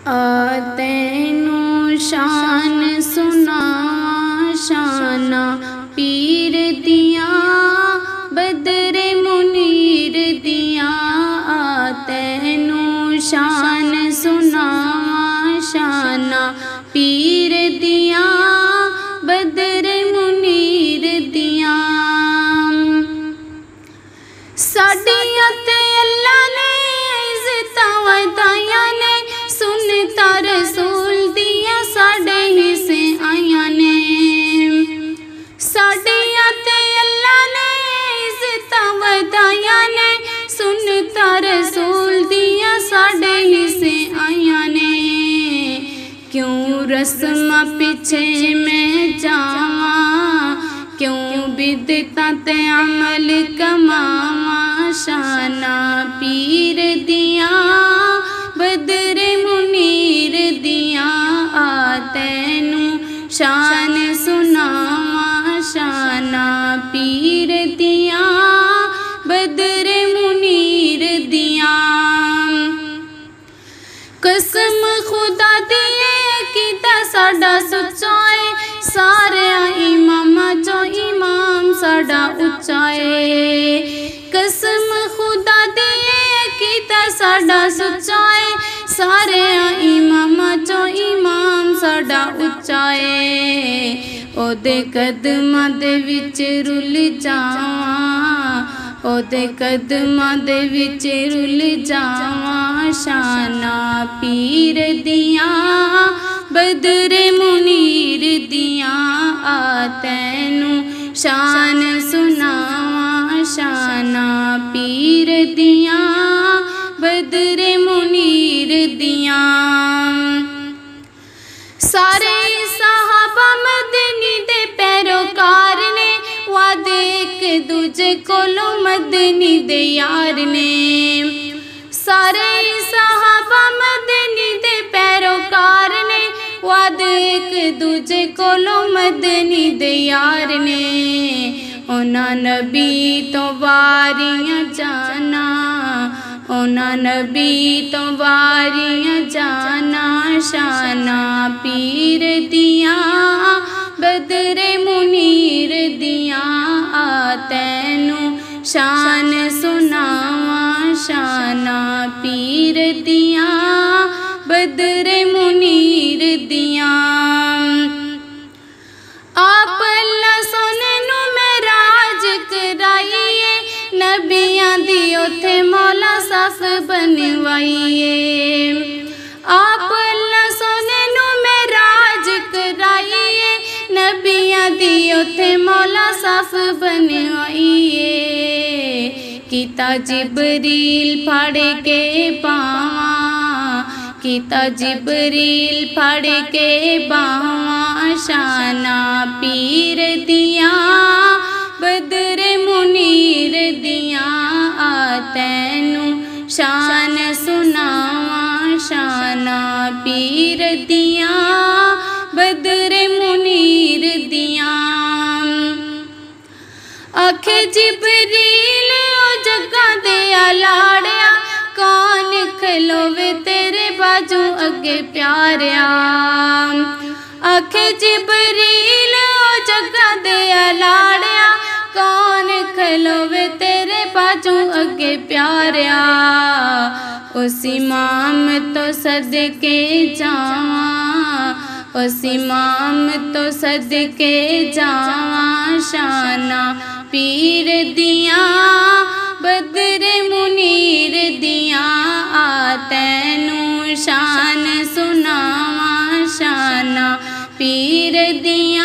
तैनू शान सुनावा शाना पीर दिया बदरे मुनीर दिया। तैनू शान सुनावा शाना पीर दिया बदरे मुनीर दिया। साडियां ते अल्लाह ने इज्जतां वधाइयां ने, सुनता रसूल दिया साडे हिस्से आइयां ने। साडियां ते अल्लाह ने इज्जतां वधाइयां ने, सुनता रसूल दिया साडे हिस्से आइयां ने। क्यों रस्मां पिछे मैं जावां, क्यों बिदतां ते अमल कमावां। शाना पीर दिया बदरे मुनीर दिया। तैनू शान सुनावा शाना पीर दिया बदरे मुनीर दिया। कसम खुदा दी कीता साडा सच्चा है, सारे इमामां चो इमाम साडा उच्चा है। कसम खुदा दी कीता साडा सच्चा है, सारे इमामां चो इमाम साडा उच्चा है। ओदे कदमां दे विच रुल जावां, ओदे कदमां दे विच रुल जावां। शाना पीर दिया बदरे मुनीर दिया। तैनू शान सुनावा शाना पीर दिया बदरे मुनीर दिया। सारे सहाबा मदनी दे पैरोकार ने, वादे एक दूजे कोलों मदनी दे यार ने। सारे सहाबा मदनी दे पैरोकार ने, वादे एक दूजे कोलों मदनी दे यार ने। ओना नबी तो वारियां जाना, ओना नबी तो वारियां जाना। शाना पीर दिया बदरे मुनीर दिया। तैनू शान सुनावा शाना पीर दिया बदरे मुनीर दिया। आप अल्लाह सोने नू मेराज कराइए, नबियां दी उथे मौला सफ बनवाइए। आप अल्लाह सोने नू मेराज कराइए, नबियां दी उथे मौला सफ बनवाइए। कीता जिबरील फड़ के पावां, कीता जिबरील फड़ के बावां। शाना पीर दिया बदरे मुनीर दिया। तैनू शान सुनावा शाना पीर दिया बदरे मुनीर दिया। आखे जिबरील ओ जग्गा दे लाड़िया, कौन खलोवे तेरे बाजू अगे प्यारिया। आखे जिबरील ओ जग्गा दे लाड़िया, कौन खलोवे तेरे बाजू अगे प्यारिया। उस इमाम तो सदके जावां, उस इमाम तो सदके जावां। शाना पीर दिया बदरे मुनीर दिया। तैनू शान सुनावा शाना पीर दिया